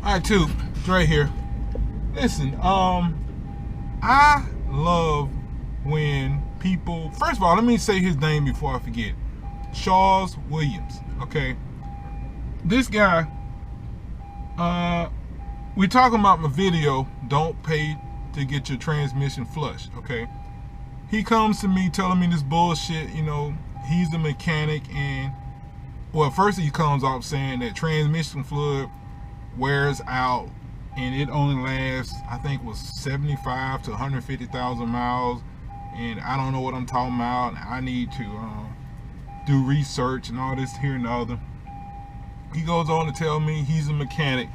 Alright, too. It's right here. Listen, I love when people, first of all, let me say his name before I forget. Charles Williams, okay? This guy, we're talking about my video, don't pay to get your transmission flushed, okay? He comes to me telling me this bullshit, you know, he's a mechanic and, well, first he comes off saying that transmission fluid wears out and it only lasts, I think it was 75 to 150,000 miles, and I don't know what I'm talking about. I need to do research and all this here and the other. He goes on to tell me he's a mechanic.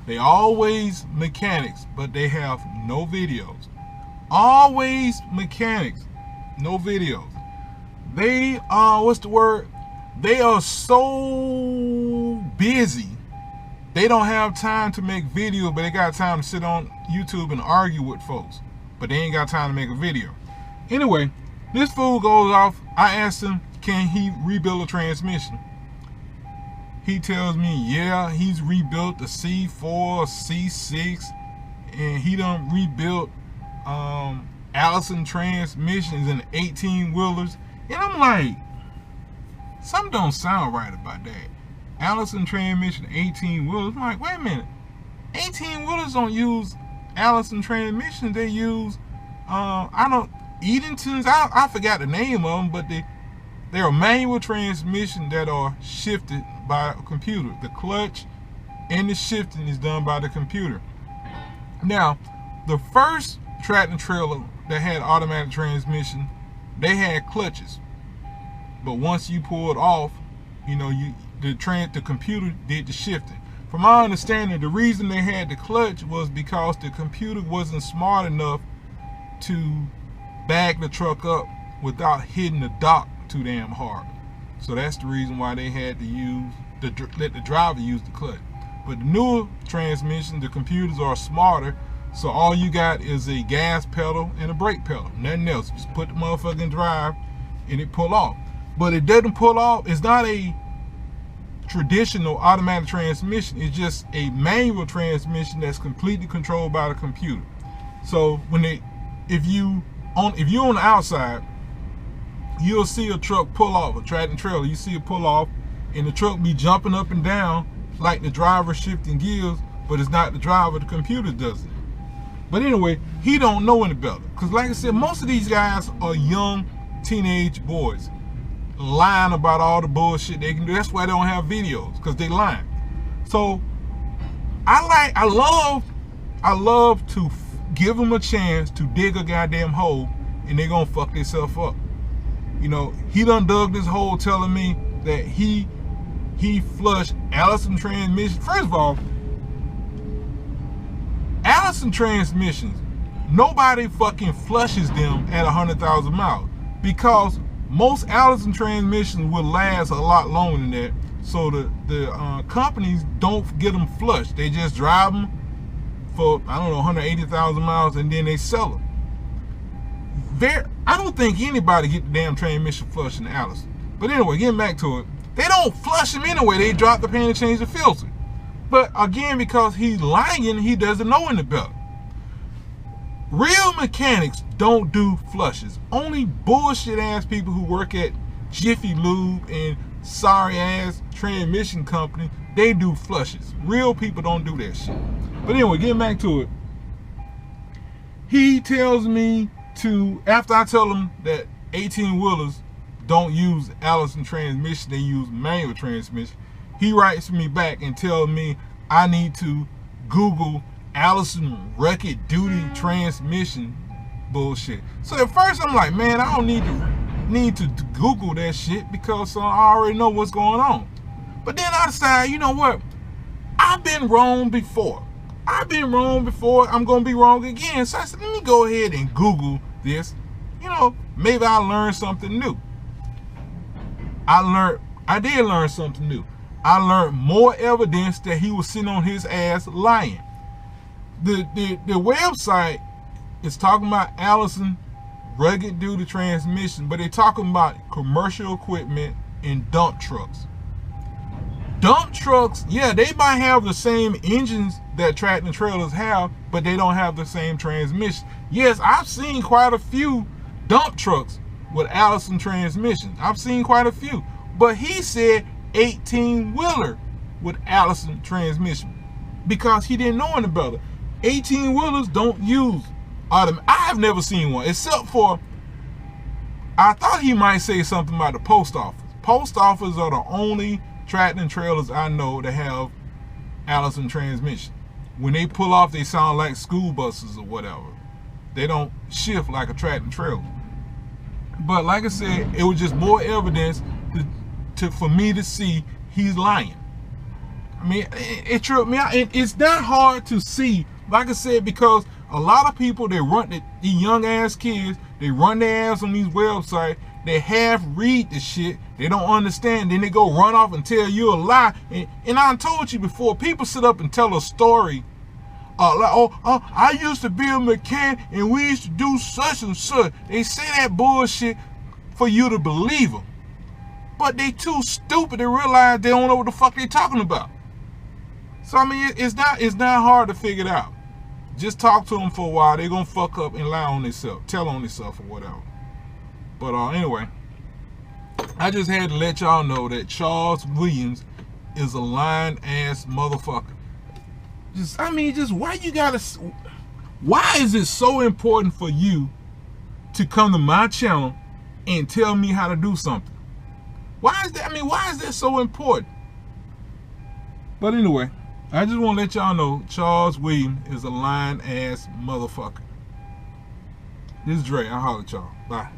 They always mechanics, but they have no videos. Always mechanics, no videos. They what's the word? They are so busy. They don't have time to make videos, but they got time to sit on YouTube and argue with folks. But they ain't got time to make a video. Anyway, this fool goes off. I asked him, can he rebuild a transmission? He tells me, yeah, he's rebuilt the C4, C6, and he done rebuilt Allison transmissions and 18-wheelers. And I'm like, something don't sound right about that. Allison transmission, 18-wheelers. I'm like, wait a minute. 18-wheelers don't use Allison transmissions. They use, Edenton's. I forgot the name of them, but they're a manual transmission that are shifted by a computer. The clutch and the shifting is done by the computer. Now, the first tractor trailer that had automatic transmission, they had clutches. But once you pull it off, you know, the computer did the shifting. From my understanding, the reason they had the clutch was because the computer wasn't smart enough to bag the truck up without hitting the dock too damn hard. So that's the reason why they had to let the driver use the clutch. But the newer transmission, the computers are smarter, so all you got is a gas pedal and a brake pedal, nothing else. Just put the motherfucker in drive and it pull off. But it doesn't pull off. It's not a traditional automatic transmission. It's just a manual transmission that's completely controlled by the computer. So if you're on the outside, you'll see a truck pull off, a tractor trailer. You see it pull off, and the truck be jumping up and down like the driver shifting gears, but it's not the driver. The computer does it. But anyway, he don't know any better. Because like I said, most of these guys are young teenage boys lying about all the bullshit they can do. That's why they don't have videos, because they lying. So I love to give them a chance to dig a goddamn hole, and they gonna fuck themselves up. You know, he done dug this hole telling me that he flushed Allison transmission. First of all, Allison transmissions, nobody fucking flushes them at 100,000 miles, because most Allison transmissions will last a lot longer than that. So the companies don't get them flushed. They just drive them for, I don't know, 180,000 miles, and then they sell them. I don't think anybody get the damn transmission flushed in the Allison. But anyway, getting back to it, they don't flush them anyway. They drop the pan and change the filter. But again, because he's lying, he doesn't know any better. Real mechanics don't do flushes. Only bullshit ass people who work at Jiffy Lube and sorry ass transmission company, they do flushes. Real people don't do that shit. But anyway, getting back to it, he tells me to, after I tell him that 18-wheelers don't use Allison transmission, they use manual transmission, he writes me back and tells me I need to Google Allison record duty transmission bullshit. So at first I'm like, man, I don't need to Google that shit, because I already know what's going on. But then I decided, you know what? I've been wrong before. I'm gonna be wrong again. So I said, let me go ahead and Google this. You know, maybe I'll learn something new. I did learn something new. I learned more evidence that he was sitting on his ass lying. The website is talking about Allison rugged duty transmission, but they're talking about commercial equipment and dump trucks. Dump trucks, yeah, they might have the same engines that tractor trailers have, but they don't have the same transmission. Yes, I've seen quite a few dump trucks with Allison transmissions. I've seen quite a few. But he said 18-wheeler with Allison transmission because he didn't know any better. 18-wheelers don't use automatic. I've never seen one, except for, I thought he might say something about the post office. Post office are the only tractor and trailers I know that have Allison transmission. When they pull off, they sound like school buses or whatever. They don't shift like a tractor and trailer. But like I said, it was just more evidence for me to see he's lying. I mean, it tripped me out. It's not hard to see, like I said, because a lot of people, they run, these young ass kids, they run their ass on these websites, they half read the shit, they don't understand, then they go run off and tell you a lie. And I told you before, people sit up and tell a story, like, I used to be a mechanic and we used to do such and such. They say that bullshit for you to believe them. But they too stupid to realize they don't know what the fuck they talking about. So I mean, it's not hard to figure it out. Just talk to them for a while. They're gonna fuck up and lie on themselves, tell on themselves or whatever. But anyway, I just had to let y'all know that Charles Williams is a lying ass motherfucker. Just why you gotta? Why is it so important for you to come to my channel and tell me how to do something? Why is that? I mean, why is that so important? But anyway, I just want to let y'all know Charles Williams is a lying ass motherfucker. This is Dre. I'll holler at y'all. Bye.